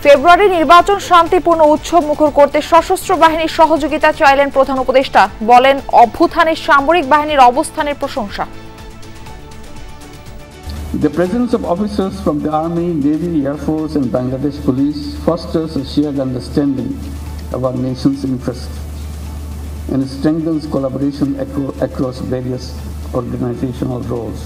ফেব্রুয়ারি নির্বাচন শান্তিপূর্ণ উৎসব মুখর করতে সশস্ত্র বাহিনীর সহযোগিতা চাইলেন প্রধান উপদেষ্টা। বলেন, অভ্যুত্থানে সামরিক বাহিনীর অবস্থানের প্রশংসা। The presence of officers from the Army, Navy, Air Force and Bangladesh Police fosters a shared understanding of our nation's interests and strengthens collaboration across various organizational roles.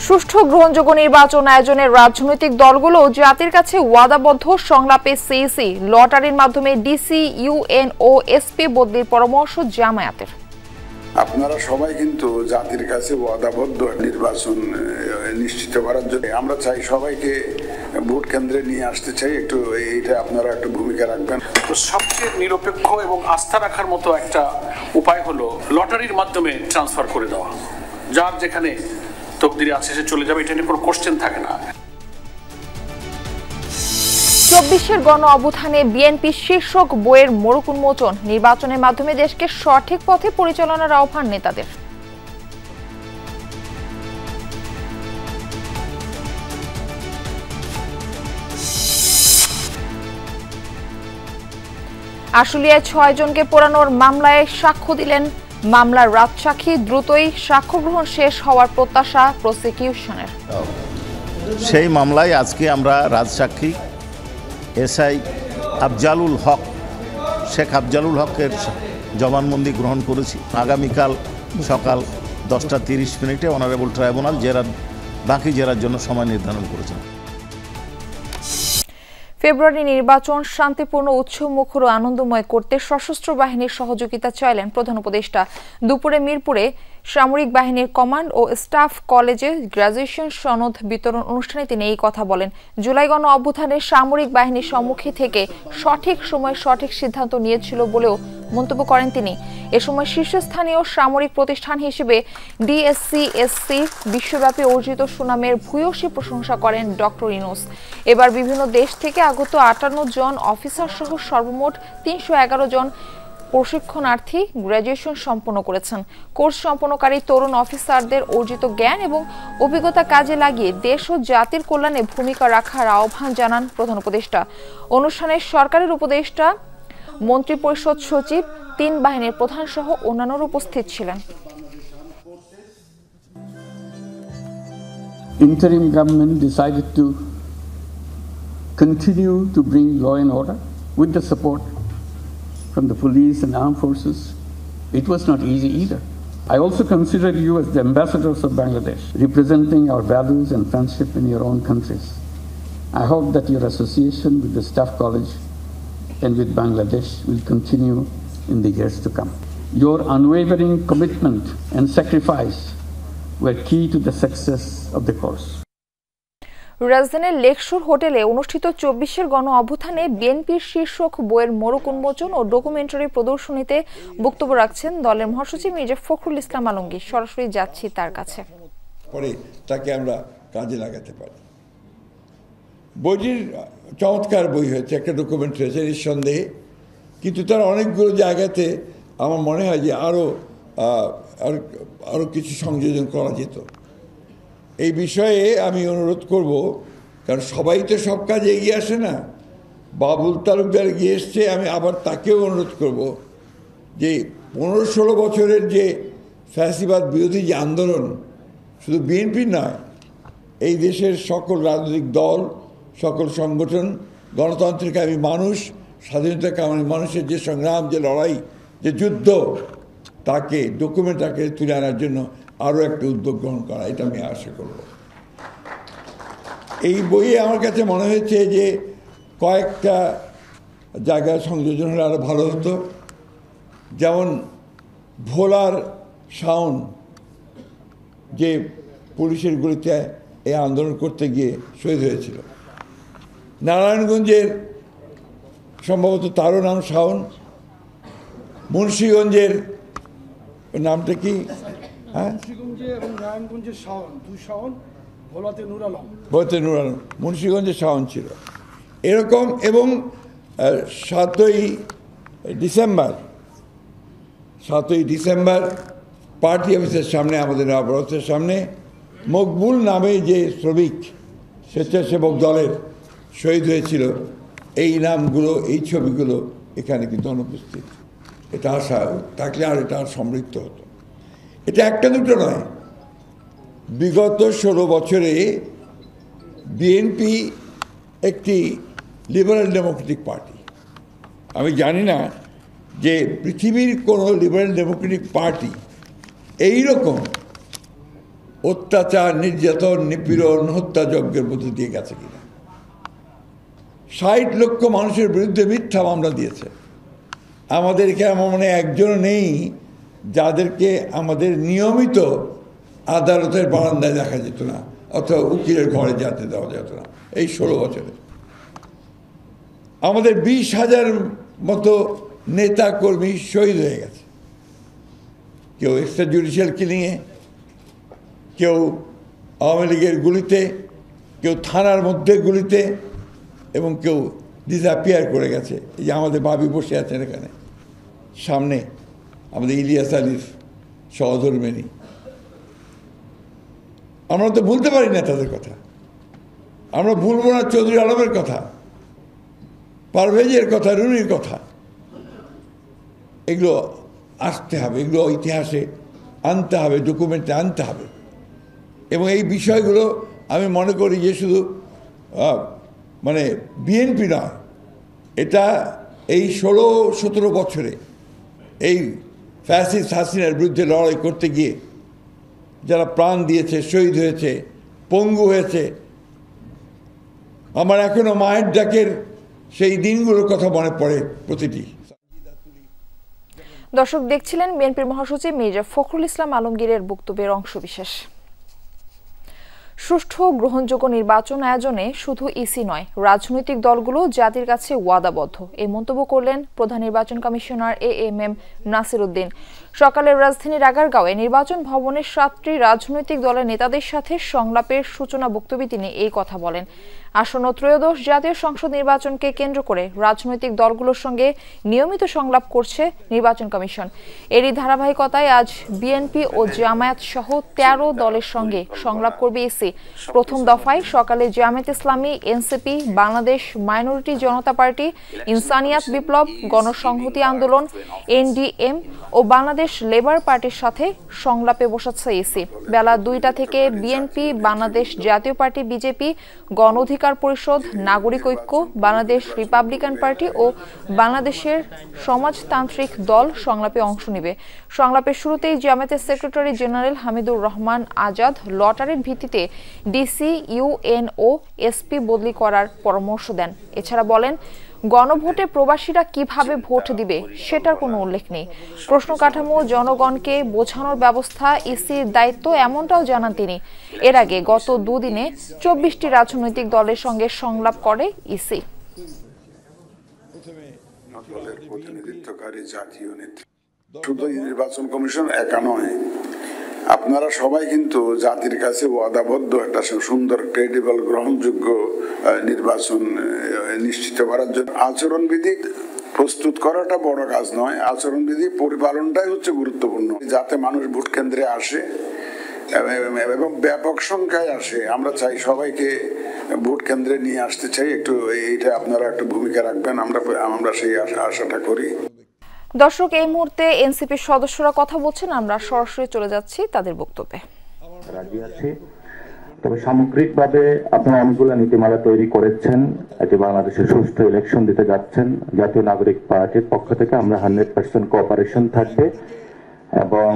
সুষ্ঠু গ্রহণযোগ্য নির্বাচন আয়োজনের রাজনৈতিক দলগুলো জাতির কাছে ওয়াদাবদ্ধ। সংলাপে সিইসি লটারির মাধ্যমে ডিসি, ইউএন ও এসপি বদলির পরামর্শ জামায়াতের। আপনারা সবাই কিন্তু জাতির কাছে ওয়াদাবদ্ধ নির্বাচন নিশ্চিত করার জন্য। আমরা চাই সবাইকে ভোট কেন্দ্রে নিয়ে আসতে চাই। একটু এইটা আপনারা একটু ভূমিকা রাখবেন। তো সবচেয়ে নিরপেক্ষ এবং আস্থা রাখার মতো একটা উপায় হলো লটারির মাধ্যমে ট্রান্সফার করে দেওয়া। যার যেখানে তকদিরে আছে সে চলে যাবে, এটা নিয়ে কোনো কোশ্চেন থাকে না। ২৪-এর গণ অভ্যুত্থানে বিএনপির শীর্ষক বইয়ের মোড়ক উন্মোচন। নির্বাচনের মাধ্যমে দেশকে সঠিক পথে পরিচালনার আহ্বান নেতাদের। আশুলিয়ায় ৬ জনকে পোড়ানোর মামলায় সাক্ষ্য দিলেন মামলার রাজসাক্ষী। দ্রুতই সাক্ষ্য গ্রহণ শেষ হওয়ার প্রত্যাশা প্রসিকিউশনের। সেই মামলায় আজকে আমরা রাজসাক্ষী এসআই আফজালুল হক, শেখ আফজালুল হকের জবানবন্দি গ্রহণ করেছি। আগামীকাল সকাল 10:30 অনারেবল ট্রাইব্যুনাল বাকি জেরার জন্য সময় নির্ধারণ করেছেন। ফেব্রুয়ারি নির্বাচন শান্তিপূর্ণ উৎসব মুখর ও আনন্দময় করতে সশস্ত্র বাহিনীর সহযোগিতা চাইলেন প্রধান উপদেষ্টা। দুপুরে মিরপুরে সামরিক বাহিনীর কমান্ড ও স্টাফ কলেজে গ্রাজুয়েশন সনদ বিতরণ অনুষ্ঠানে তিনি এই কথা বলেন। জুলাই গণ অভ্যুত্থানে সামরিক বাহিনীর সম্মুখে থেকে সঠিক সময় সঠিক সিদ্ধান্ত নিয়েছিল বলেও মন্তব্য করেন তিনি। এ সময় শীর্ষস্থানীয় সামরিক প্রতিষ্ঠান হিসেবে ডিএসসিএসসি বিশ্বব্যাপী অর্জিত সুনামের ভূয়সী প্রশংসা করেন ডক্টর ইউনূস। এবার বিভিন্ন দেশ থেকে আগত ৫৮ জন অফিসার সহ সর্বমোট ৩১১ জন প্রশিক্ষণার্থী গ্র্যাজুয়েশন সম্পন্ন করেছেন। কোর্স সম্পন্নকারী তরুণ অফিসারদের অর্জিত জ্ঞান এবং অভিজ্ঞতা কাজে লাগিয়ে দেশ ও জাতির কল্যাণে ভূমিকা রাখার আহ্বান জানান প্রধান উপদেষ্টা। অনুষ্ঠানে সরকারের উপদেষ্টা, মন্ত্রিপরিষদ সচিব, ৩ বাহিনীর প্রধান সহ অন্যান্যরা উপস্থিত ছিলেন। Interim government decided to continue to bring law and order with the support from the police and armed forces. It was not easy either. I also consider you as the ambassadors of Bangladesh, representing our values and friendship in your own countries. I hope that your association with the Staff College and with Bangladesh will continue in the years to come. Your unwavering commitment and sacrifice were key to the success of the course. রাজধানীর Lakeshore হোটেলে অনুষ্ঠিত ২৪-এর গণ অভ্যুত্থানে বিএনপির শীর্ষক বইয়ের মোড়ক উন্মোচন ও ডকুমেন্টারি প্রদর্শনীতে বক্তব্য রাখছেন দলের মহাসচিব মির্জা ফখরুল ইসলাম আলমগীর। সরাসরি যাচ্ছি তার কাছে। পরে তাকে আমরা কাজে লাগাতে পারি। বইটির চমৎকার বই হয়েছে, একটা ডকুমেন্টারি হয়েছে নিঃসন্দেহে, কিন্তু তার অনেকগুলো জায়গাতে আমার মনে হয় যে আরও কিছু সংযোজন করা যেত। এই বিষয়ে আমি অনুরোধ করব, কারণ সবাই তো সব কাজে এগিয়ে আসে না। বাবুল তালুকদার এগিয়ে এসছে, আমি আবার তাকেও অনুরোধ করব যে 15-16 বছরের যে ফ্যাসিবাদ বিরোধী যে আন্দোলন, শুধু বিএনপি নয়, এই দেশের সকল রাজনৈতিক দল, সকল সংগঠন, গণতান্ত্রিকামী মানুষ, স্বাধীনতাকামী মানুষের যে সংগ্রাম, যে লড়াই, যে যুদ্ধ, তাকে ডকুমেন্ট আকারে তুলে আনার জন্য আরও একটা উদ্যোগ গ্রহণ করা, এটা আমি আশা করব। এই বইয়ে আমার কাছে মনে হয়েছে যে কয়েকটা জায়গায় সংযোজন হলে আরও ভালো হতো। যেমন ভোলার শাওন, যে পুলিশের গুলিতে এই আন্দোলন করতে গিয়ে শহীদ হয়েছিল। নারায়ণগঞ্জের সম্ভবত তারও নাম শাওন। মুন্সিগঞ্জের নামটা কি? ভোলাতে নূর আলম, মুন্সিগঞ্জে শাওন ছিল এরকম। এবং 7ই ডিসেম্বর পার্টি অফিসের সামনে, আমাদের নবাবতের সামনে, মকবুল নামে যে শ্রমিক, স্বেচ্ছাসেবক দলের শহীদ হয়েছিল, এই নামগুলো, এই ছবিগুলো এখানে কিন্তু অনুপস্থিত। এটা আশা থাকলে আর এটা সমৃদ্ধ হতো। এটা একটা দুটো নয়, বিগত 16 বছরে বিএনপি একটি লিবারেল ডেমোক্রেটিক পার্টি। আমি জানি না যে পৃথিবীর কোনো লিবারেল ডেমোক্রেটিক পার্টি এইরকম অত্যাচার, নির্যাতন, নিপীড়ন, হত্যাযজ্ঞের মধ্যে দিয়ে গেছে কিনা। 60 লক্ষ মানুষের বিরুদ্ধে মিথ্যা মামলা দিয়েছে। আমাদের এখানে মনে একজনও নেই যাদেরকে আমাদের নিয়মিত আদালতের বারান্দায় দেখা যেত না, অথবা উকিলের ঘরে যেতে দেওয়া যেত না। এই 16 বছরে আমাদের 20,000 মতো নেতা কর্মী শহীদ হয়ে গেছে, কেউ এক্সট্রা জুডিশিয়াল কিলিংয়ে, কেউ আওয়ামী লীগের গুলিতে, কেউ থানার মধ্যে গুলিতে, এবং কেউ ডিসঅ্যাপিয়ার করে গেছে। এই যে আমাদের ভাবি বসে আছেন এখানে সামনে, আমাদের ইলিয়াস আলীর সহধর্মিণী, আমরা তো ভুলতে পারি না তাদের কথা। আমরা ভুলবো না চৌধুরী আলমের কথা, পারভেজের কথা, রুনির কথা। এগুলো আসতে হবে, এগুলো ইতিহাসে আনতে হবে, ডকুমেন্টে আনতে হবে। এবং এই বিষয়গুলো আমি মনে করি যে শুধু মানে বিএনপি নয়, এটা এই 16-17 বছরে এই ফ্যাসিস্ট হাসিনার বিরুদ্ধে লড়াই করতে গিয়ে যারা প্রাণ দিয়েছে, শহীদ হয়েছে, পঙ্গু হয়েছে, আমার এখনো মায়ের ডাকের সেই দিনগুলোর কথা মনে পড়ে প্রতিটি। দর্শক দেখছিলেন বিএনপির মহাসচিব মির্জা ফখরুল ইসলাম আলমগীরের বক্তব্যের অংশবিশেষ। সুষ্ঠু গ্রহণযোগ্য নির্বাচন আয়োজনে শুধু ইসি নয়, রাজনৈতিক দলগুলো জাতির কাছে ওয়াদাবদ্ধ, এই মন্তব্য করলেন প্রধান নির্বাচন কমিশনার AMM নাসির উদ্দিন। সকালে রাজধানীর আগারগাঁওয়ে নির্বাচন ভবনে 7টি রাজনৈতিক দলের নেতাদের সাথে সংলাপের সূচনা বক্তব্যে তিনি এই কথা বলেন। আসন্ন ত্রয়োদশ জাতীয় সংসদ নির্বাচনকে কেন্দ্র করে রাজনৈতিক দলগুলোর সঙ্গে নিয়মিত সংলাপ করছে নির্বাচন কমিশন। এরই ধারাবাহিকতায় আজ বিএনপি ও জামায়াত সহ 13 দলের সঙ্গে সংলাপ করবে ইসি। প্রথম দফায় সকালে জামায়াত ইসলামী, এনসিপি, বাংলাদেশ মাইনরিটি জনতা পার্টি, ইনসানিয়াত বিপ্লব, গণসংহতি আন্দোলন, NDM ও বাংলাদেশ লেবার পার্টির সাথে সংলাপে বসাচ্ছে ইসি। বেলা 2টা থেকে বিএনপি, বাংলাদেশ জাতীয় পার্টি, বিজেপি, গণ অধিকার পরিষদ, নাগরিক ঐক্য, বাংলাদেশ রিপাবলিকান পার্টি ও বাংলাদেশের সমাজতান্ত্রিক দল সংলাপে অংশ নেবে। সংলাপের শুরুতেই জামায়াতের সেক্রেটারি জেনারেল হামিদুর রহমান আজাদ লটারির ভিত্তিতে ডিসি, ইউএনও, এসপি বদলি করার পরামর্শ দেন। এছাড়া বলেন, গণভোটে প্রবাসীরা কিভাবে ভোট দিবে সেটার কোনো উল্লেখ নেই। প্রশ্ন কাঠামো জনগণকে বোঝানোর ব্যবস্থা ইসির দায়িত্ব, এমনটাও জানান তিনি। এর আগে গত দুদিনে 24টি রাজনৈতিক দলের সঙ্গে সংলাপ করে ইসি। শুধু নির্বাচন কমিশন একা নয়, আপনারা সবাই কিন্তু জাতির কাছে ওয়াদাবদ্ধ একটা সুন্দর, ক্রেডিবল, গ্রহণযোগ্য নির্বাচন নিশ্চিত করার জন্য। আচরণবিধি প্রস্তুত করাটা বড় কাজ নয়, আচরণবিধি পরিপালনটাই হচ্ছে গুরুত্বপূর্ণ, যাতে মানুষ ভোট কেন্দ্রে আসে এবং ব্যাপক সংখ্যায় আসে। আমরা চাই সবাইকে ভোট কেন্দ্রে নিয়ে আসতে চাই, একটু এইটা আপনারা একটু ভূমিকা রাখবেন, আমরা সেই আশাটা করি। দর্শক, এই মুহূর্তে এনসিপির সদস্যরা কথা বলছেন, আমরা সরাসরি চলে যাচ্ছি তাদের বক্তব্যে। রাজি আছি, তবে সামগ্রিকভাবে আপনারা অনেকগুলো নীতিমালা তৈরি করেছেন। এটি বাংলাদেশের সুষ্ঠু ইলেকশন দিতে যাচ্ছেন। জাতীয় নাগরিক পার্টির পক্ষ থেকে আমরা 100% কোঅপারেশন থাকবে এবং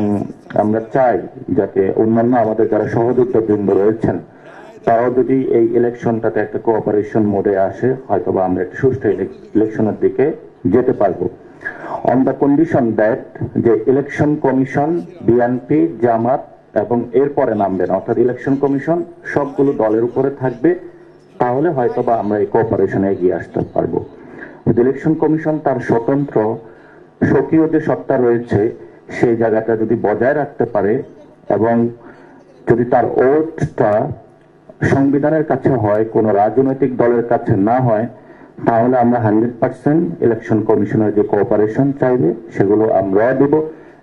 আমরা চাই যাতে অন্যান্য আমাদের যারা সহযোগিতাবৃন্দ রয়েছেন তারাও যদি এই ইলেকশনটাতে একটা কোঅপারেশন মোডে আসে, হয়তোবা আমরা একটা সুষ্ঠু ইলেকশনের দিকে যেতে পারবো। অন দ্য কন্ডিশন দ্যাট যে ইলেকশন কমিশন, বিএনপি, জামাত এবং এরপরে নামবেন, অর্থাৎ ইলেকশন কমিশন সবগুলো দলের উপরে থাকবে, তাহলে হয়তোবা আমরা এই কোঅপারেশনে এগিয়ে আসতে পারবো। ইলেকশন কমিশন তার স্বতন্ত্র স্বকীয় যে সত্তা রয়েছে সেই জায়গাটা যদি বজায় রাখতে পারে এবং যদি তার ওটটা সংবিধানের কাছে হয়, কোনো রাজনৈতিক দলের কাছে না হয়, তাহলে আমরা 100% ইলেকশন কমিশনের যে কোঅপারেশন চাইবে সেগুলো আমরা দেব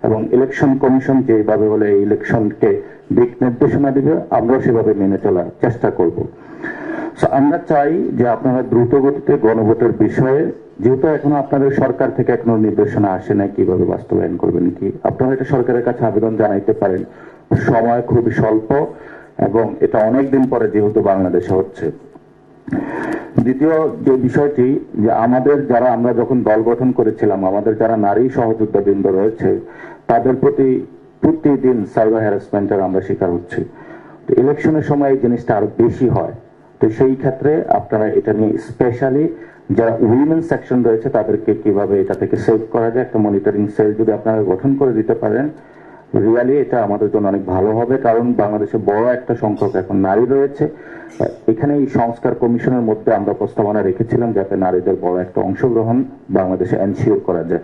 এবং ইলেকশন কমিশন যেভাবে বলে এই ইলেকশনকে দিক নির্দেশনা দিবে আমরা সেভাবে মেনে চলার চেষ্টা করব। আমরা চাই যে আপনারা দ্রুত গতিতে গণভোটের বিষয়ে, যেহেতু এখনো আপনাদের সরকার থেকে এখনো নির্দেশনা আসে না কিভাবে বাস্তবায়ন করবেন, কি আপনারা এটা সরকারের কাছে আবেদন জানাইতে পারেন। সময় খুবই স্বল্প এবং এটা অনেকদিন পরে যেহেতু বাংলাদেশে হচ্ছে। দ্বিতীয় যে বিষয়টি, যে আমাদের যারা, আমরা যখন দল গঠন করেছিলাম, আমাদের যারা নারী সহযোদ্ধাবৃন্দ রয়েছে তাদের প্রতি প্রতিদিন সাইবার হ্যারাসমেন্টের আমরা শিকার হচ্ছি। তো ইলেকশনের সময় এই জিনিসটা আরো বেশি হয়। তো সেই ক্ষেত্রে আপনারা এটা নিয়ে স্পেশালি যারা উইমেন সেকশন রয়েছে তাদেরকে কিভাবে এটা থেকে সেভ করা যায়, একটা মনিটরিং সেল যদি আপনারা গঠন করে দিতে পারেন, রিয়ালি এটা আমাদের জন্য অনেক ভালো হবে। কারণ বাংলাদেশে বড় একটা সংখ্যক এখন নারী রয়েছে। এখানে এই সংস্কার কমিশনের মধ্যে আমরা প্রস্তাবনা রেখেছিলাম যাতে নারীদের বড় একটা অংশগ্রহণ বাংলাদেশে এনশিওর করা যায়।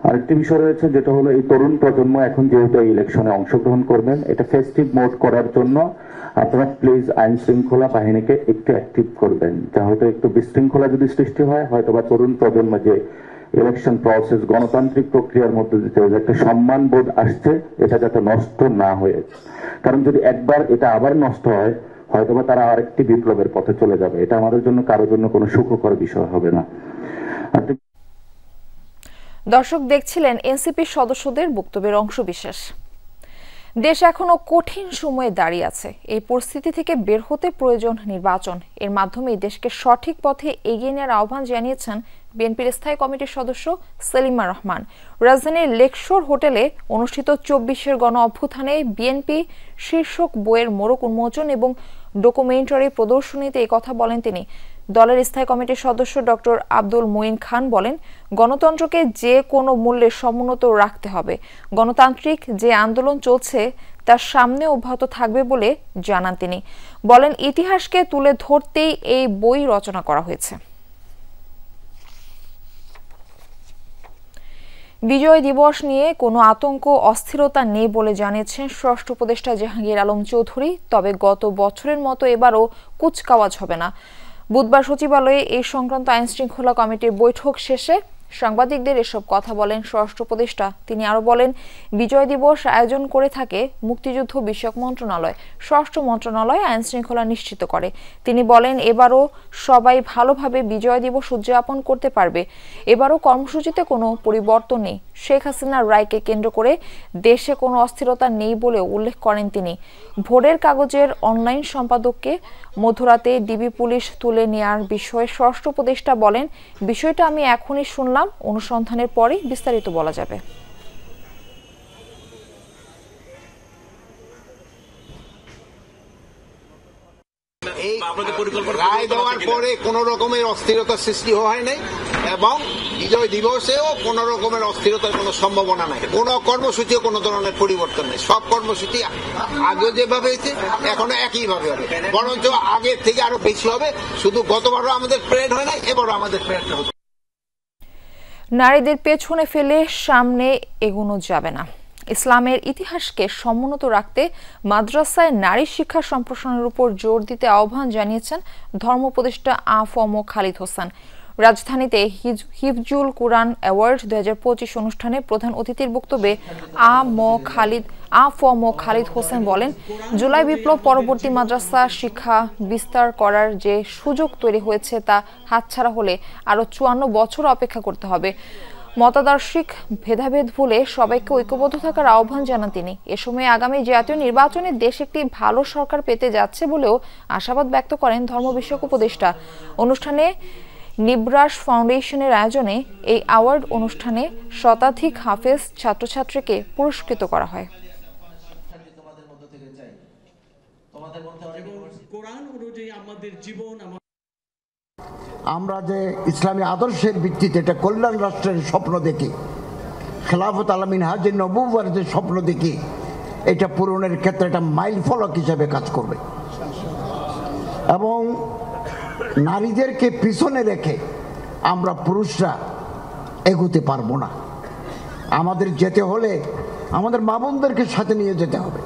আরেকটি বিষয় রয়েছে যেটা হলো এই তরুণ প্রজন্ম এখন যেহেতু এই ইলেকশনে অংশগ্রহণ করবেন, এটা ফেস্টিভ মোড করার জন্য আপনারা প্লিজ আইন শৃঙ্খলা বাহিনীকে একটু অ্যাক্টিভ করবেন, যা হয়তো একটু বিশৃঙ্খলা যদি সৃষ্টি হয়, হয়তো বা তরুণ প্রজন্ম যে ইলেকশন প্রসেস গণতান্ত্রিক প্রক্রিয়ার মধ্যে দিয়ে একটা সম্মান বোধ আসছে, এটা যাতে নষ্ট না হয়ে, কারণ যদি একবার এটা আবার নষ্ট হয় হয়তোবা তারা আরেকটি বিপ্লবের পথে চলে যাবে। এটা আমাদের জন্য কারোর জন্য কোনো সুখকর বিষয় হবে না। দর্শক দেখছিলেন এনসিপি সদস্যদের বক্তব্যের অংশবিশেষ। দেশ এখনো কঠিন সময়ে দাঁড়িয়ে আছে। এই পরিস্থিতি থেকে বের হতে প্রয়োজন নির্বাচন। এর মাধ্যমে দেশকে সঠিক পথে এগিয়ে নেওয়ার আহ্বান জানিয়েছেন বিএনপির স্থায়ী কমিটির সদস্য সেলিমা রহমান। রাজধানীর লেকশোর হোটেলে অনুষ্ঠিত 24-এর গণ অভ্যুত্থানে বিএনপি শীর্ষক বইয়ের মোড়ক উন্মোচন এবং ডকুমেন্টারি প্রদর্শনীতে এই কথা বলেন তিনি। দলের স্থায়ী কমিটির সদস্য ডক্টর আব্দুল মুইন খান বলেন, গণতন্ত্রকে যে কোনো মূল্যে সমুন্নত রাখতে হবে। গণতান্ত্রিক যে আন্দোলন চলছে তার সামনে অব্যাহত থাকবে বলে জানান তিনি। বলেন, ইতিহাসকে তুলে ধরতেই এই বই রচনা করা হয়েছে। বিজয় দিবস নিয়ে কোনো আতঙ্ক অস্থিরতা নেই বলে জানিয়েছেন স্বরাষ্ট্র উপদেষ্টা জাহাঙ্গীর আলম চৌধুরী। তবে গত বছরের মতো এবারও কুচকাওয়াজ হবে না। বুধবার সচিবালয়ে এই সংক্রান্ত আইন শৃঙ্খলা কমিটির বৈঠক শেষে সাংবাদিকদের এসব কথা বলেন স্বরাষ্ট্র উপদেষ্টা। তিনি আরো বলেন, বিজয় দিবস আয়োজন করে থাকে মুক্তিযুদ্ধ বিষয়ক মন্ত্রণালয়। স্বরাষ্ট্র মন্ত্রণালয় আইন শৃঙ্খলা নিশ্চিত করে। তিনি বলেন, এবারও সবাই ভালোভাবে বিজয় দিবস উদযাপন করতে পারবে। এবারও কর্মসূচিতে কোনো পরিবর্তন নেই। শেখ হাসিনার রায়কে কেন্দ্র করে দেশে কোনো অস্থিরতা নেই বলে উল্লেখ করেন তিনি। ভোটের কাগজের অনলাইন সম্পাদককে মধ্যরাতে ডিবি পুলিশ তুলে নেওয়ার বিষয়ে স্বরাষ্ট্র উপদেষ্টা বলেন, বিষয়টা আমি এখনই শুনলাম, অনুসন্ধানের পরেই বিস্তারিত বলা যাবে। এই রায় দেওয়ার পরে কোন রকমের অস্থিরতার সৃষ্টি হয় নাই এবং বিজয় দিবসেও কোন রকমের অস্থিরতার কোনো সম্ভাবনা নাই। কোন কর্মসূচিও কোন ধরনের পরিবর্তন নেই। সব কর্মসূচি আগে যেভাবে হয়েছে এখনো একইভাবে হবে, বরঞ্চ আগের থেকে আরো বেশি হবে। শুধু গতবারও আমাদের প্যারেড হয় না, এবারও আমাদের প্যারেডটা হচ্ছে। নারীদের পেছনে ফেলে সামনে এগোনো যাবে না। ইসলামের ইতিহাসকে সমুন্নত রাখতে মাদ্রাসায় নারী শিক্ষা সম্প্রসারণের উপর জোর দিতে আহ্বান জানিয়েছেন ধর্ম উপদেষ্টা আ.ফ.ম. খালিদ হোসেন। রাজধানীতে হিফজুল কুরআন অ্যাওয়ার্ড 2025 অনুষ্ঠানে প্রধান অতিথির বক্তব্যে আ.ফ.ম. খালিদ হোসেন বলেন, জুলাই বিপ্লব পরবর্তী মাদ্রাসা শিক্ষা বিস্তার করার যে সুযোগ তৈরি হয়েছে তা হাতছাড়া হলে আরো 54 বছর অপেক্ষা করতে হবে। মতাদর্শিক ভেদাভেদ ভুলে সবাইকে ঐক্যবদ্ধ থাকার আহ্বান জানান তিনি। এ সময় আগামী জাতীয় নির্বাচনে দেশ একটি ভালো সরকার পেতে যাচ্ছে বলেও আশাবাদ ব্যক্ত করেন ধর্ম বিষয়ক উপদেষ্টা। অনুষ্ঠানে নিব্রাস ফাউন্ডেশনের আয়োজনে এই অ্যাওয়ার্ড অনুষ্ঠানে শতাধিক হাফেজ ছাত্রছাত্রীকে পুরস্কৃত করা হয়। আমরা যে ইসলামী আদর্শের ভিত্তিতে এটা কল্যাণ রাষ্ট্রের স্বপ্ন দেখি, খেলাফত আলামিন হাজির নবুয়ার যে স্বপ্ন দেখি, এটা পূরণের ক্ষেত্রে একটা মাইল ফলক হিসেবে কাজ করবে এবং নারীদেরকে পিছনে রেখে আমরা পুরুষরা এগোতে পারবো না। আমাদের যেতে হলে আমাদের মা বোনদেরকে সাথে নিয়ে যেতে হবে।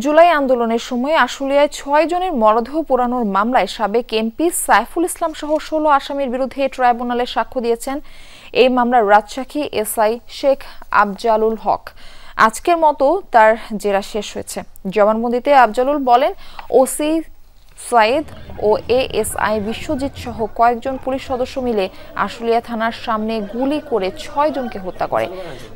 জুলাই আন্দোলনের সময় আশুলিয়ায় 6 জনের মরদেহ পোড়ানোর মামলায় সাবেক এমপি সাইফুল ইসলাম সহ 16 আসামির বিরুদ্ধে ট্রাইব্যুনালে সাক্ষ্য দিয়েছেন এই মামলার রাজসাক্ষী এসআই শেখ আফজালুল হক। আজকের মতো তার জেরা শেষ হয়েছে। জবানবন্দিতে আফজালুল বলেন, ওসি সাইদ ও এএসআই বিশ্বজিৎ সহ কয়েকজন পুলিশ সদস্য মিলে আশুলিয়া থানার সামনে গুলি করে 6 জনকে হত্যা করে।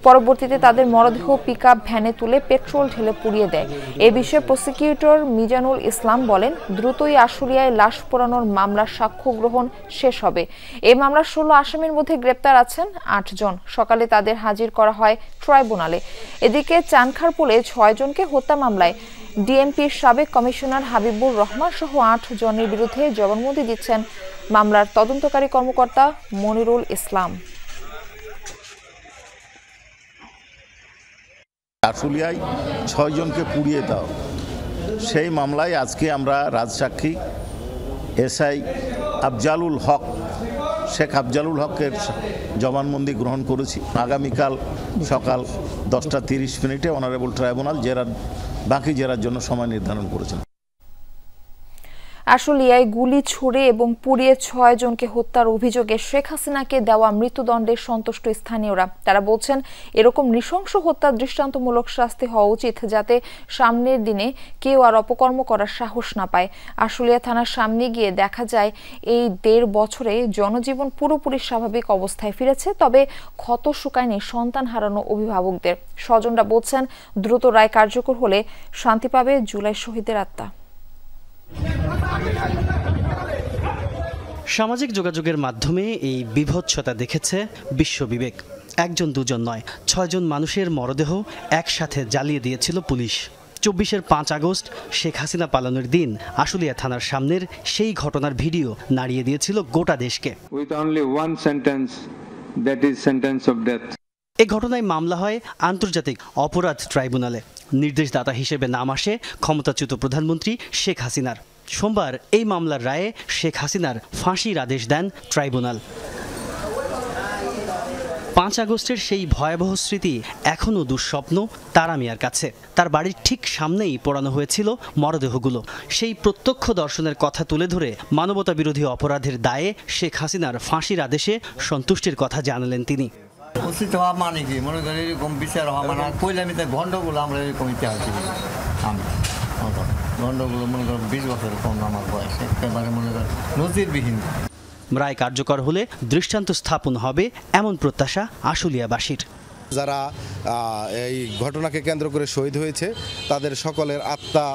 পরবর্তীতে তাদের মরদেহ পিকআপ ভ্যানে তুলে পেট্রোল ঢেলে পুড়িয়ে দেয়। এ বিষয়ে প্রসিকিউটর মিজানুল ইসলাম বলেন, দ্রুতই আশুলিয়ায় লাশ পোড়ানোর মামলার সাক্ষ্য গ্রহণ শেষ হবে। এই মামলার 16 আসামির মধ্যে গ্রেপ্তার আছেন 8 জন। সকালে তাদের হাজির করা হয় ট্রাইব্যুনালে। এদিকে চানখারপুলে 6 জনকে হত্যা মামলায় ডিএমপির সাবেক কমিশনার হাবিবুর রহমান সহ 8 জনের বিরুদ্ধে জবানবন্দি দিচ্ছেন মামলার তদন্তকারী কর্মকর্তা মনিরুল ইসলাম। আশুলিয়ায় 6 জনকে পুড়িয়ে দাও, সেই মামলায় আজকে আমরা রাজসাক্ষী এসআই আফজালুল হক শেখ আফজালুল হকের জবানবন্দি গ্রহণ করেছি। আগামীকাল সকাল 10:30 অনারেবল ট্রাইব্যুনাল বাকি জেরার জন্য সময় নির্ধারণ করেছেন। আশুলিয়ায় গুলি ছুড়ে এবং পুড়িয়ে 6 জনকে হত্যার অভিযোগে শেখ হাসিনাকে দেওয়া মৃত্যুদণ্ডে সন্তুষ্ট স্থানীয়রা। তারা বলছেন, এরকম নৃশংস হত্যা দৃষ্টান্তমূলক শাস্তি হওয়া উচিত, যাতে সামনের দিনে কেউ আর অপকর্ম করার সাহস না পায়। আশুলিয়া থানার সামনে গিয়ে দেখা যায় এই 1.5 বছরে জনজীবন পুরোপুরি স্বাভাবিক অবস্থায় ফিরেছে, তবে ক্ষত শুকায়নি সন্তান হারানো অভিভাবকদের। স্বজনরা বলছেন, দ্রুত রায় কার্যকর হলে শান্তি পাবে জুলাই শহীদের আত্মা। সামাজিক যোগাযোগের মাধ্যমে এই বিভৎসতা দেখেছে বিশ্ববিবেক। 1 2 নয়, 6 জন মানুষের মরদেহ একসাথে জ্বালিয়ে দিয়েছিল পুলিশ। 24 5 আগস্ট শেখ হাসিনা পালানোর দিন আশুলিয়া থানার সামনের সেই ঘটনার ভিডিও নাড়িয়ে দিয়েছিল গোটা দেশকে। With only one sentence, that is sentence of death. এই ঘটনায় মামলা হয় আন্তর্জাতিক অপরাধ ট্রাইব্যুনালে। নির্দেশদাতা হিসেবে নাম আসে ক্ষমতাচ্যুত প্রধানমন্ত্রী শেখ হাসিনার। সোমবার এই মামলার রায়ে শেখ হাসিনার ফাঁসির আদেশ দেন ট্রাইব্যুনাল। 5 আগস্টের সেই ভয়াবহ স্মৃতি এখনও দুঃস্বপ্ন তারা মিয়ার কাছে। তার বাড়ির ঠিক সামনেই পোড়ানো হয়েছিল মরদেহগুলো। সেই প্রত্যক্ষ দর্শনের কথা তুলে ধরে মানবতা বিরোধী অপরাধের দায়ে শেখ হাসিনার ফাঁসির আদেশে সন্তুষ্টির কথা জানালেন তিনি। উচিত হওয়া মানে কি, মনে করি এরকম বিচার হওয়া মানে পৈলামিতে ঘণ্টাগুলো আমরা এরকম ইতিহাস ঘণ্টাগুলো মনে করেন 20 বছরের কম আমার বয়স, একেবারে মনে করেন নজিরবিহীন। রায় কার্যকর হলে দৃষ্টান্ত স্থাপন হবে এমন প্রত্যাশা আশুলিয়াবাসীর। যারা এই ঘটনাকে কেন্দ্র করে শহীদ হয়েছে তাদের সকলের আত্মা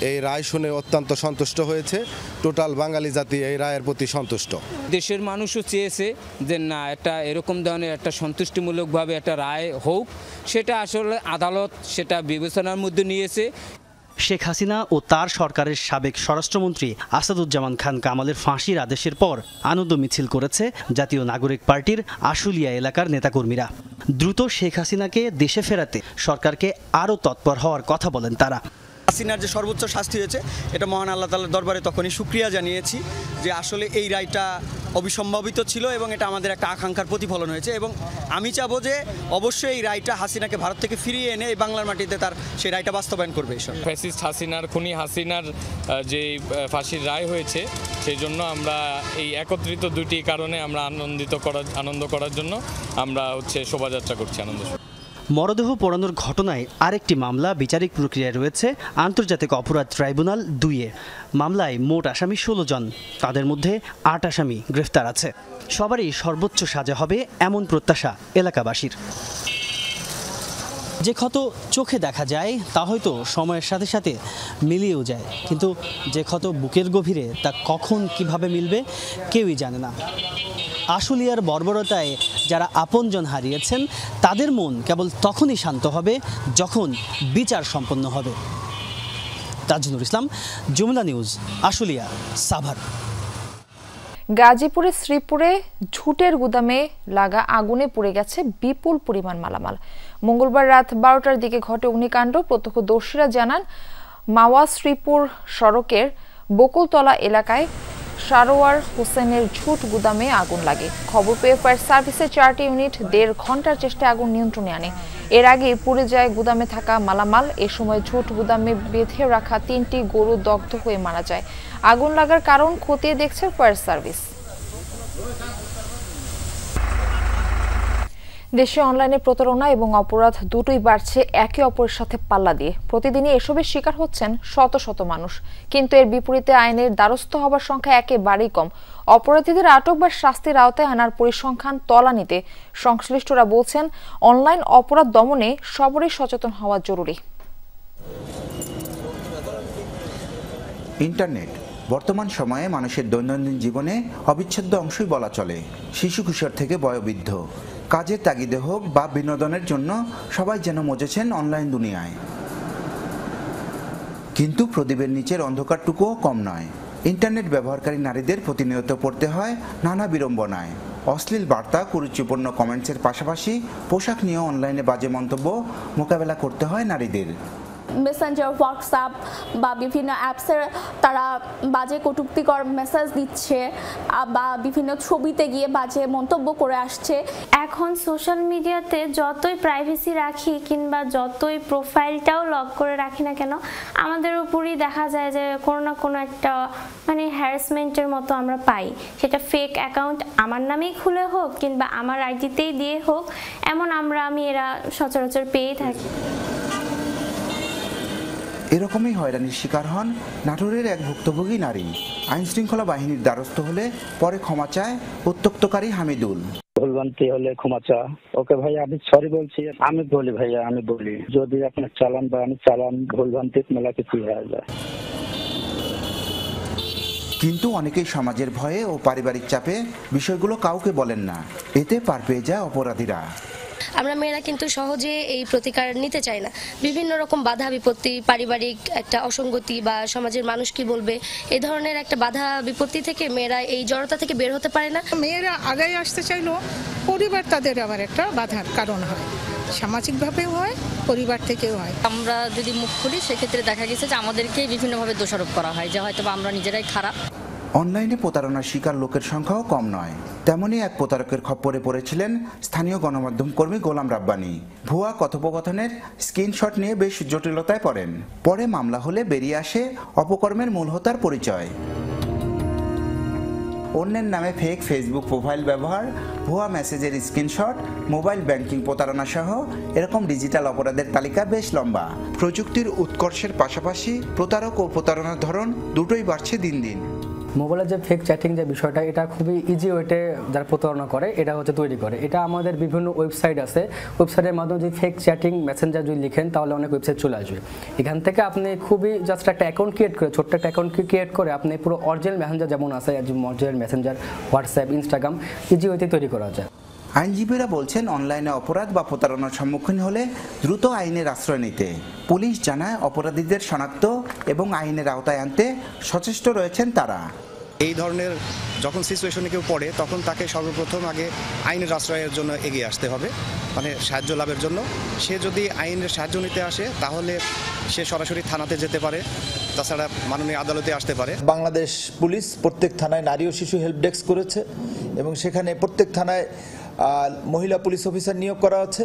এই রায় শুনে অত্যন্ত সন্তুষ্ট হয়েছে। টোটাল বাঙালি জাতি এই রায়ের প্রতি সন্তুষ্ট। দেশের মানুষও চেয়েছে যে না, একটা এরকম ধরনের একটা সন্তুষ্টিমূলকভাবে একটা রায় হোক। সেটা আসলে আদালত সেটা বিবেচনার মধ্যে নিয়েছে। শেখ হাসিনা ও তার সরকারের সাবেক স্বরাষ্ট্রমন্ত্রী আসাদুজ্জামান খান কামালের ফাঁসির আদেশের পর আনন্দ মিছিল করেছে জাতীয় নাগরিক পার্টির আশুলিয়া এলাকার নেতাকর্মীরা। দ্রুত শেখ হাসিনাকে দেশে ফেরাতে সরকারকে আরও তৎপর হওয়ার কথা বলেন তারা। হাসিনার যে সর্বোচ্চ শাস্তি হয়েছে, এটা মহান আল্লাহ তাআলার দরবারে তখনই শুকরিয়া জানিয়েছি যে আসলে এই রায়টা অবিসম্ভাবিত ছিল এবং এটা আমাদের একটা আকাঙ্ক্ষার প্রতিফলন হয়েছে। এবং আমি চাবো যে অবশ্যই এই রায়টা হাসিনাকে ভারত থেকে ফিরিয়ে এনে এই বাংলার মাটিতে তার সেই রায়টা বাস্তবায়ন করবে। ফ্যাসিস্ট হাসিনার, খুনি হাসিনার যে ফাঁসির রায় হয়েছে, সেই জন্য আমরা এই একত্রিত দুটি কারণে আমরা আনন্দ করার জন্য আমরা শোভাযাত্রা করছি। মরদেহ পোড়ানোর ঘটনায় আরেকটি মামলা বিচারিক প্রক্রিয়ায় রয়েছে আন্তর্জাতিক অপরাধ ট্রাইব্যুনাল 2-এ। মামলায় মোট আসামি 16 জন, তাদের মধ্যে 8 আসামি গ্রেফতার আছে। সবারই সর্বোচ্চ সাজা হবে এমন প্রত্যাশা এলাকাবাসীর। যে ক্ষত চোখে দেখা যায় তা হয়তো সময়ের সাথে সাথে মিলিয়েও যায়, কিন্তু যে ক্ষত বুকের গভীরে তা কখন কিভাবে মিলবে কেউই জানে না। আশুলিয়ার বর্বরতায় যারা আপনজন হারিয়েছেন তাদের মন কেবল তখনই শান্ত হবে যখন বিচার সম্পন্ন হবে। তাজনুর ইসলাম, যমুনা নিউজ, আশুলিয়া, সাভার। গাজীপুরের শ্রীপুরে ঝুটের গুদামে লাগা আগুনে পুড়ে গেছে বিপুল পরিমাণ মালামাল। মঙ্গলবার রাত 12টার দিকে ঘটে অগ্নিকাণ্ড। প্রত্যক্ষদর্শীরা জানান, মাওয়া শ্রীপুর সড়কের বকুলতলা এলাকায় সারোয়ার হোসেনের ঝুট গুদামে আগুন লাগে। খবর পেয়ে ফায়ার সার্ভিসের 4টি ইউনিট 1.5 ঘন্টার চেষ্টায় আগুন নিয়ন্ত্রণে আনে। এর আগে পুড়ে যায় গুদামে থাকা মালামাল। এ সময় ঝুট গুদামে বেঁধে রাখা 3টি গরু দগ্ধ হয়ে মারা যায়। আগুন লাগার কারণ খতিয়ে দেখছে ফায়ার সার্ভিস। দেশে অনলাইনে প্রতারণা এবং অপরাধ দুটোই বাড়ছে একে অপরের সাথে পাল্লা দিয়ে। প্রতিদিনই এসবের শিকার হচ্ছেন শত শত মানুষ, কিন্তু এর বিপরীতে আইনের দ্বারস্থ হবার সংখ্যা একেবারেই কম। অপরাধীদের আটক বা শাস্তির আওতায় আনার পরিসংখ্যান তলানিতে। সংশ্লিষ্টরা বলছেন, অনলাইন অপরাধ দমনে সবারই সচেতন হওয়া জরুরি। ইন্টারনেট বর্তমান সময়ে মানুষের দৈনন্দিন জীবনে অবিচ্ছেদ্য অংশই বলা চলে। শিশু কিশোর থেকে বয়োবৃদ্ধ, কাজের তাগিদে হোক বা বিনোদনের জন্য সবাই যেন মজেছেন অনলাইন দুনিয়ায়। কিন্তু প্রদীপের নিচের অন্ধকারটুকুও কম নয়। ইন্টারনেট ব্যবহারকারী নারীদের প্রতিনিয়ত পড়তে হয় নানা বিড়ম্বনায়। অশ্লীল বার্তা, কুরুচিপূর্ণ কমেন্টসের পাশাপাশি পোশাক নিয়েও অনলাইনে বাজে মন্তব্য মোকাবেলা করতে হয় নারীদের। মেসেঞ্জার, হোয়াটসঅ্যাপ বা বিভিন্ন অ্যাপসের তারা বাজে কটূক্তিকর মেসেজ দিচ্ছে বা বিভিন্ন ছবিতে গিয়ে বাজে মন্তব্য করে আসছে। এখন সোশ্যাল মিডিয়াতে যতই প্রাইভেসি রাখি কিংবা যতই প্রোফাইলটাও লক করে রাখি না কেন, আমাদের উপরই দেখা যায় যে কোনো না কোনো একটা হ্যারাসমেন্টের মতো আমরা পাই। সেটা ফেক অ্যাকাউন্ট আমার নামেই খুলে হোক কিংবা আমার আইডিতেই দিয়ে হোক, এমন আমি এরা সচরাচর পেয়েই থাকি। এরকমই হয়রানির শিকার হন নাটোরের এক ভুক্তভোগী নারী। আইনশৃঙ্খলা বাহিনীর দ্বারস্থ হলে পরে ক্ষমা চায় উত্ত্যক্তকারী হামিদুল। ভুলভ্রান্তি হলে ক্ষমা চা। ওকে ভাইয়া, আমি সরি বলছি। আমি বলি ভাইয়া, আমি বলি যদি আপনার চালান বা আমি চালান ভুলভ্রান্তি মেলা কিছু হয়ে যায়। কিন্তু অনেকেই সমাজের ভয়ে ও পারিবারিক চাপে বিষয়গুলো কাউকে বলেন না। এতে পার পেয়ে যায় অপরাধীরা। আমরা মেয়েরা কিন্তু সহজে এই প্রতিকার নিতে চাই না। বিভিন্ন রকম বাধা বিপত্তি, পারিবারিক একটা অসঙ্গতি বা সমাজের মানুষ কি বলবে, এই ধরনের একটা বাধা বিপত্তি থেকে মেয়েরা এই জড়তা থেকে বের হতে পারে না। মেয়েরা আগে আসতে চাইলেও পরিবার তাদের আবার একটা বাধার কারণ হয়, সামাজিকভাবেও হয়, পরিবার থেকেও হয়। আমরা যদি মুখ খুলি সেক্ষেত্রে দেখা গেছে যে আমাদেরকে বিভিন্নভাবে দোষারোপ করা হয় যে হয়তো আমরা নিজেরাই খারাপ। অনলাইনে প্রতারণার শিকার লোকের সংখ্যাও কম নয়। তেমনই এক প্রতারকের খপ্পরে পড়েছিলেন স্থানীয় গণমাধ্যম কর্মী গোলাম রাব্বানী। ভুয়া কথোপকথনের স্ক্রিনশট নিয়ে বেশ জটিলতায় পড়েন। পরে মামলা হলে বেরিয়ে আসে অপকর্মের মূল হোতার পরিচয়। অন্যের নামে ফেক ফেসবুক প্রোফাইল ব্যবহার, ভুয়া মেসেজের স্ক্রিনশট, মোবাইল ব্যাংকিং প্রতারণা সহ এরকম ডিজিটাল অপরাধের তালিকা বেশ লম্বা। প্রযুক্তির উৎকর্ষের পাশাপাশি প্রতারক ও প্রতারণার ধরন দুটোই বাড়ছে দিন দিন। মোবাইলের যে ফেক চ্যাটিং যে বিষয়টা, এটা খুবই ইজি ওয়েতে যারা প্রতারণা করে এটা তৈরি করে। এটা আমাদের বিভিন্ন ওয়েবসাইট আছে, ওয়েবসাইটের মাধ্যমে যদি ফেক চ্যাটিং মেসেঞ্জার যদি লিখেন তাহলে অনেক ওয়েবসাইট চলে আসবে। এখান থেকে আপনি খুবই জাস্ট একটা অ্যাকাউন্ট ক্রিয়েট করে, ছোট্ট একটা অ্যাকাউন্ট ক্রিয়েট করে আপনি পুরো অরিজিনাল মেসেঞ্জার যেমন আছে, original Messenger, WhatsApp, Instagram easy ওয়েতে তৈরি করা যায়। আইনজীবীরা বলছেন, অনলাইনে অপরাধ বা প্রতারণার সম্মুখীন হলে দ্রুত আইনের আশ্রয় নিতে। পুলিশ জানায় অপরাধীদের শনাক্ত এবং আইনের আওতায় আনতে সচেষ্ট রয়েছেন তারা। এই ধরনের যখন সিচুয়েশনে কেউ পড়ে তখন তাকে সর্বপ্রথম আগে আইনের আশ্রয়ের জন্য এগিয়ে আসতে হবে, সাহায্য লাভের জন্য। সে যদি আইনের সাহায্য নিতে আসে তাহলে সে সরাসরি থানাতে যেতে পারে, তাছাড়া মাননীয় আদালতে আসতে পারে। বাংলাদেশ পুলিশ প্রত্যেক থানায় নারী ও শিশু হেল্প ডেস্ক করেছে এবং সেখানে প্রত্যেক থানায় মহিলা পুলিশ অফিসার নিয়োগ করা আছে।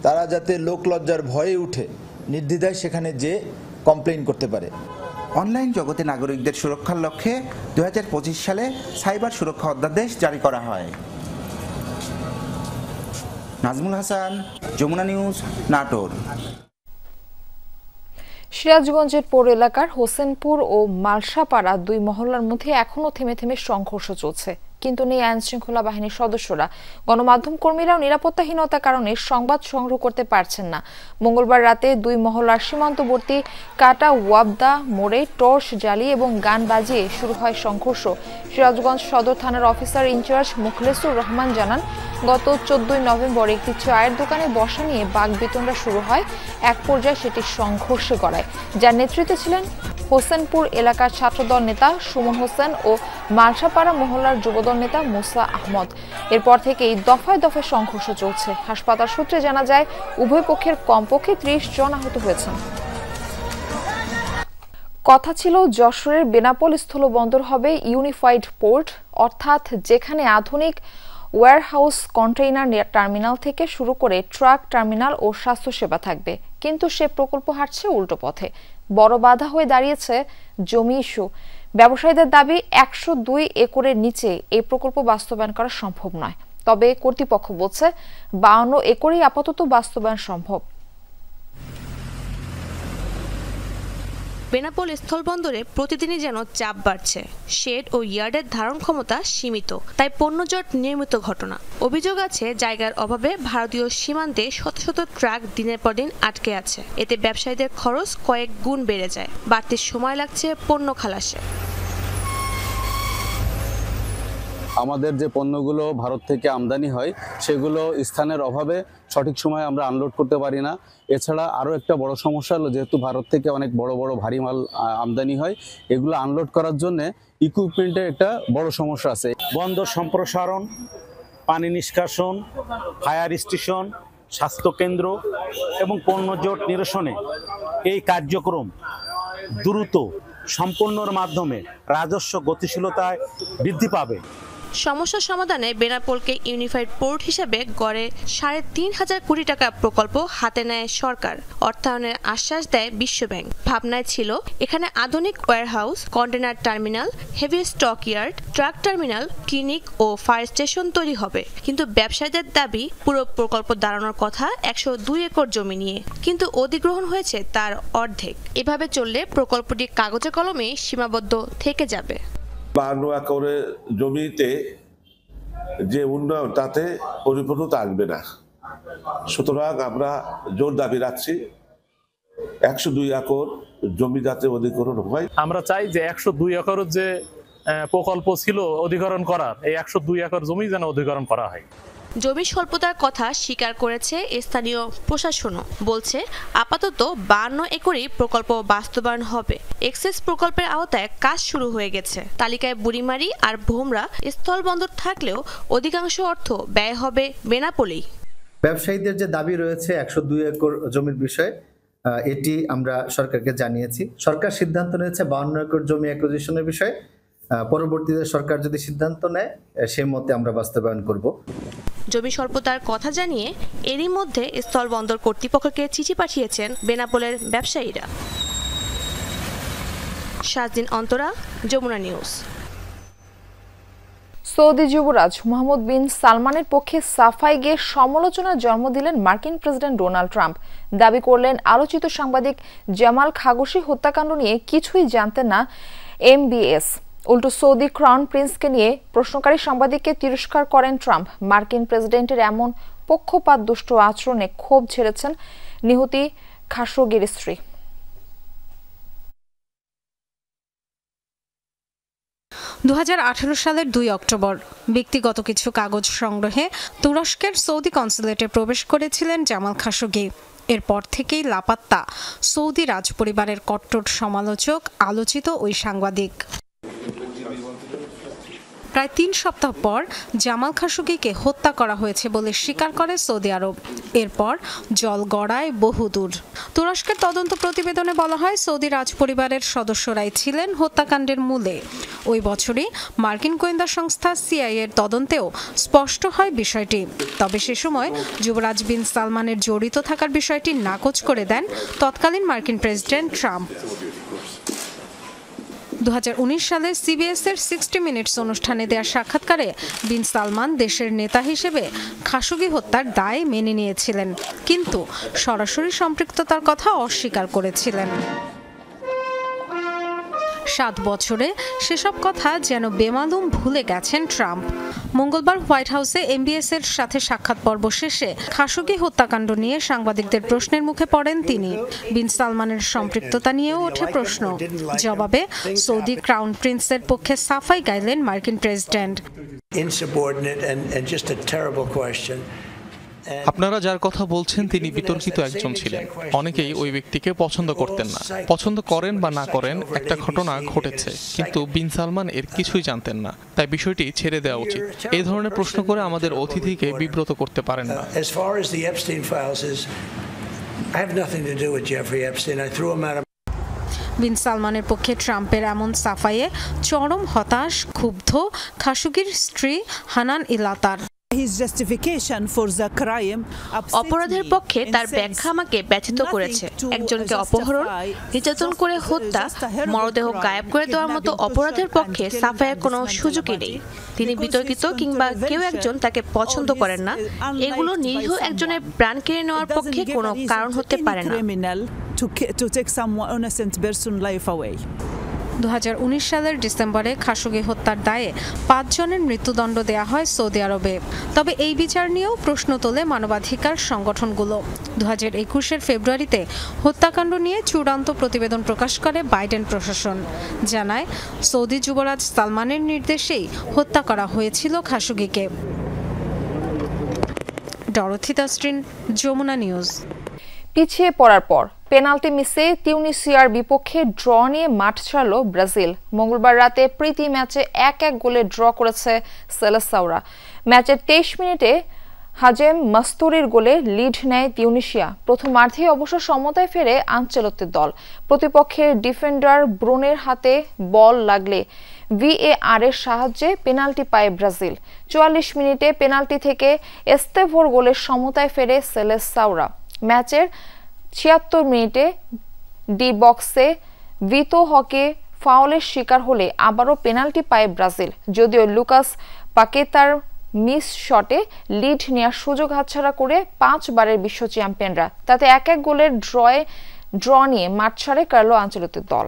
তারা যাতে লোক লজ্জার ভয়ে উঠে নির্দ্বিধায় সেখানে যে কমপ্লেইন করতে পারে। অনলাইন জগতে নাগরিকদের সুরক্ষার লক্ষ্যে 2025 সালে সাইবার সুরক্ষা অধ্যাদেশ জারি করা হয়। নাজমুল হাসান, যমুনা নিউজ, নাটোর। সিরাজগঞ্জের পৌর এলাকার হোসেনপুর ও মালসাপাড়া দুই মহল্লার মধ্যে এখনো থেমে থেমে সংঘর্ষ চলছে, কিন্তু নেই আইন শৃঙ্খলা বাহিনীর সদস্যরা। গণমাধ্যম কর্মীরাও নিরাপত্তাহীনতার কারণে সংবাদ সংগ্রহ করতে পারছেন না। মঙ্গলবার রাতে দুই মহল্লার সীমান্তবর্তী কাটা ওয়াবদা মোড়ে টর্চ জ্বালিয়ে এবং গান বাজিয়ে শুরু হয় সংঘর্ষ। সিরাজগঞ্জ সদর থানার অফিসার ইনচার্জ মুখলেসুর রহমান জানান, গত 14 নভেম্বর একটি চায়ের দোকানে বসা নিয়ে বাকবিতণ্ডা শুরু হয়। এক পর্যায়ে সেটি সংঘর্ষে গড়ায়, যার নেতৃত্বে ছিলেন হোসেনপুর এলাকার ছাত্রদল নেতা সুমন হোসেন ও মালসাপাড়া মহল্লার যুবদল নেতা মুসা আহমদ। এরপর থেকেই দফায় দফায় সংঘর্ষ চলছে। হাসপাতাল সূত্রে জানা যায়, উভয় পক্ষের কমপক্ষে 30 জন আহত হয়েছেন। কথা ছিল, যশোরের বেনাপোল স্থলবন্দর হবে ইউনিফাইড পোর্ট, অর্থাৎ যেখানে আধুনিক ওয়্যারহাউস, কন্টেইনার টার্মিনাল থেকে শুরু করে ট্রাক টার্মিনাল ও স্বাস্থ্যসেবা থাকবে। কিন্তু সে প্রকল্প হাঁটছে উল্টো পথে। বড় বাধা হয়ে দাঁড়িয়েছে জমি ইস্যু। ব্যবসায়ীদের দাবি, 102 একরের নিচে এই প্রকল্প বাস্তবায়ন করা সম্ভব নয়। তবে কর্তৃপক্ষ বলছে 52 একরেই আপাতত বাস্তবায়ন সম্ভব। বেনাপোল স্থলবন্দরে প্রতিদিনই যেন চাপ বাড়ছে। শেড ও ইয়ার্ডের ধারণ ক্ষমতা সীমিত, তাই পণ্যজট নিয়মিত ঘটনা। অভিযোগ আছে জায়গার অভাবে ভারতীয় সীমান্তে শত শত ট্রাক দিনের পর দিন আটকে আছে। এতে ব্যবসায়ীদের খরচ কয়েক গুণ বেড়ে যায়, বাড়তি সময় লাগছে পণ্য খালাসে। আমাদের যে পণ্যগুলো ভারত থেকে আমদানি হয় সেগুলো স্থানের অভাবে সঠিক সময়ে আমরা আনলোড করতে পারি না। এছাড়া আরও একটা বড় সমস্যা হলো, যেহেতু ভারত থেকে অনেক বড় বড় ভারী মাল আমদানি হয়, এগুলো আনলোড করার জন্য ইকুইপমেন্টের একটা বড় সমস্যা আছে। বন্দর সম্প্রসারণ, পানি নিষ্কাশন, ফায়ার স্টেশন, স্বাস্থ্যকেন্দ্র এবং পণ্যজট নিরসনে এই কার্যক্রম দ্রুত সম্পন্নর মাধ্যমে রাজস্ব গতিশীলতায় বৃদ্ধি পাবে। সমস্যা সমাধানে বেনাপোলকে ইউনিফাইড পোর্ট হিসেবে গড়ে ৩,৫০০ কোটি টাকা প্রকল্প হাতে নেয় সরকার। অর্থায়নের আশ্বাস দেয় বিশ্বব্যাংক। ভাবনায় ছিল এখানে আধুনিক warehouse, container terminal, heavy stock yard, truck terminal, clinic ও ফায়ার স্টেশন তৈরি হবে। কিন্তু ব্যবসায়ীদের দাবি পুরো প্রকল্প দাঁড়ানোর কথা ১০২ একর জমি নিয়ে, কিন্তু অধিগ্রহণ হয়েছে তার অর্ধেক। এভাবে চললে প্রকল্পটি কাগজে কলমে সীমাবদ্ধ থেকে যাবে। 52 একরের জমিতে যে উন্নয়ন তাতে পরিপূর্ণতা আসবে না। সুতরাং আমরা জোর দাবি রাখছি 102 একর জমি যাতে অধিগ্রহণ হয়। আমরা চাই যে 102 একরের যে প্রকল্প ছিল অধিগ্রহণ করার, এই 102 একর জমি যেন অধিগ্রহণ করা হয়। জমি স্বল্পতার কথা স্বীকার করেছে স্থানীয় প্রশাসনও, বলছে আপাতত 52 একরেই প্রকল্প বাস্তবায়ন হবে। এক্সেস প্রকল্পের আওতায় কাজ শুরু হয়ে গেছে। তালিকায় বুড়িমারি আর ভোমরা স্থলবন্দর থাকলেও অধিকাংশ অর্থ ব্যয় হবে বেনাপোলেই। ব্যবসায়ীদের যে দাবি রয়েছে 102 একর জমির বিষয়ে, এটি আমরা সরকারকে জানিয়েছি। সরকার সিদ্ধান্ত নিয়েছে 52 একর জমি অ্যাকুইজিশনের বিষয়ে। পরবর্তীতে সরকার যদি সিদ্ধান্ত নেয় সেই মতে আমরা বাস্তবায়ন করব। জমি স্বল্পতার কথা জানিয়ে এরই মধ্যে স্থলবন্দর কর্তৃপক্ষকে চিঠি পাঠিয়েছেন বেনাপোলের ব্যবসায়ীরা। শাহজিন অন্তরা, যমুনা নিউজ। সৌদি যুবরাজ মোহাম্মদ বিন সালমানের পক্ষে সাফাই গিয়ে সমালোচনার জন্ম দিলেন মার্কিন প্রেসিডেন্ট ডোনাল্ড ট্রাম্প। দাবি করলেন আলোচিত সাংবাদিক জামাল খাশোগি হত্যাকাণ্ড নিয়ে কিছুই জানতেন না এমবিএস। উল্টো সৌদি ক্রাউন প্রিন্সকে নিয়ে প্রশ্নকারী সাংবাদিককে তিরস্কার করেন ট্রাম্প। মার্কিন প্রেসিডেন্টের এমন পক্ষপাত দুষ্ট আচরণে ক্ষোভ ঝেড়েছেন নিহতি খাশোগির স্ত্রী। 2018 সালের 2 অক্টোবর ব্যক্তিগত কিছু কাগজ সংগ্রহে তুরস্কের সৌদি কনসুলেটে প্রবেশ করেছিলেন জামাল খাশোগি। এরপর থেকেই লাপাত্তা সৌদি রাজপরিবারের কট্টর সমালোচক আলোচিত ওই সাংবাদিক। প্রায় 3 সপ্তাহ পর জামাল খাশোগিকে হত্যা করা হয়েছে বলে স্বীকার করে সৌদি আরব। এরপর জল গড়ায় বহুদূর। তুরস্কের তদন্ত প্রতিবেদনে বলা হয় সৌদি রাজপরিবারের সদস্যরাই ছিলেন হত্যাকাণ্ডের মূলে। ওই বছরই মার্কিন গোয়েন্দা সংস্থা সিআইএ এর তদন্তেও স্পষ্ট হয় বিষয়টি। তবে সে সময় যুবরাজ বিন সালমানের জড়িত থাকার বিষয়টি নাকচ করে দেন তৎকালীন মার্কিন প্রেসিডেন্ট ট্রাম্প। 2019 সালে সিবিএস এর 60 মিনিটস অনুষ্ঠানে দেওয়া সাক্ষাৎকারে বিন সালমান দেশের নেতা হিসেবে খাশোগি হত্যার দায় মেনে নিয়েছিলেন, কিন্তু সরাসরি সম্পৃক্ততার কথা অস্বীকার করেছিলেন। 7 বছরে সেসব কথা যেন বেমালুম ভুলে গেছেন ট্রাম্প। মঙ্গলবার হোয়াইট হাউসে এমবিএস এর সাথে সাক্ষাৎ পর্ব শেষে খাশোগি হত্যাকাণ্ড নিয়ে সাংবাদিকদের প্রশ্নের মুখে পড়েন তিনি। বিন সালমানের সম্পৃক্ততা নিয়েও ওঠে প্রশ্ন। জবাবে সৌদি ক্রাউন প্রিন্সের পক্ষে সাফাই গাইলেন মার্কিন প্রেসিডেন্ট। আপনারা যার কথা বলছেন তিনি বিতর্কিত একজন ছিলেন। অনেকেই ওই ব্যক্তিকে পছন্দ করতেন না। পছন্দ করেন বা না করেন, একটা ঘটনা ঘটেছে, কিন্তু বিন সালমান এর কিছুই জানতেন না। তাই বিষয়টি ছেড়ে দেওয়া উচিত। এই ধরনের প্রশ্ন করে আমাদের অতিথিকে বিব্রত করতে পারেন না। বিন সালমানের পক্ষে ট্রাম্পের এমন সাফাইয়ে চরম হতাশ, ক্ষুব্ধ খাশোগির স্ত্রী হানান ইলাতার। অপরাধের পক্ষে তার ব্যাখ্যা আমাকে ব্যথিত করেছে। একজনকে অপহরণ, নির্যাতন করে হত্যা, মরদেহ গায়েব করে দেওয়ার মতো অপরাধের পক্ষে সাফাইয়ের কোনো সুযোগই নেই। তিনি বিতর্কিত কিংবা কেউ একজন তাকে পছন্দ করেন না, এগুলো নিরীহ একজনের প্রাণ কেড়ে নেওয়ার পক্ষে কোনো কারণ হতে পারে না। 2019 সালের ডিসেম্বরে খাশোগি হত্যার দায়ে 5 জনের মৃত্যুদণ্ড দেয়া হয় সৌদি আরবে। তবে এই বিচার নিয়েও প্রশ্ন তোলে মানবাধিকার সংগঠনগুলো। 2021 ফেব্রুয়ারিতে হত্যাকাণ্ড নিয়ে চূড়ান্ত প্রতিবেদন প্রকাশ করে বাইডেন প্রশাসন। জানায় সৌদি যুবরাজ সালমানের নির্দেশেই হত্যা করা হয়েছিল খাশোগিকে। Dorothy Tasrin, Jamuna news. পিছিয়ে পড়ার পর পেনাল্টি মিসে তিউনিসিয়ার বিপক্ষে ড্র নিয়ে মাঠ ছাড়ল ব্রাজিল। মঙ্গলবার রাতে প্রীতি ম্যাচে 1-1 গোলে ড্র করেছে সেলেসাওরা। ম্যাচের 23 মিনিটে হাজেম মাস্তুরির গোলে লিড নেয় তিউনিসিয়া। প্রথমার্ধে অবশ্য সমতায় ফেরে আনচেলত্তির দল। প্রতিপক্ষের ডিফেন্ডার ব্রুনের হাতে বল লাগলে VAR এর সাহায্যে পেনাল্টি পায় ব্রাজিল। 44 মিনিটে পেনাল্টি থেকে এস্তেভোর গোলের সমতায় ফেরে সেলেসাওরা। ম্যাচের 76 মিনিটে ডি বক্সে ভিতো হকে ফাউলের শিকার হলে আবারও পেনাল্টি পায় ব্রাজিল। যদিও লুকাস পাকেতার মিস শটে লিড নেওয়ার সুযোগ হাতছাড়া করে 5 বারের বিশ্ব চ্যাম্পিয়নরা। তাতে 1-1 গোলের ড্র নিয়ে মাঠ ছাড়ে কার্লো আনচেলত্তির দল।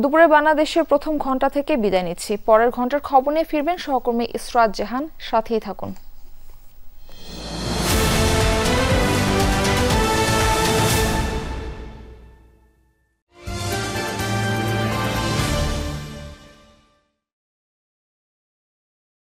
দুপুরে বাংলাদেশের প্রথম ঘন্টা থেকে বিদায় নিচ্ছি। পরের ঘন্টার খবর নিয়ে ফিরবেন সহকর্মী ইসরাত জাহান। সাথেই থাকুন।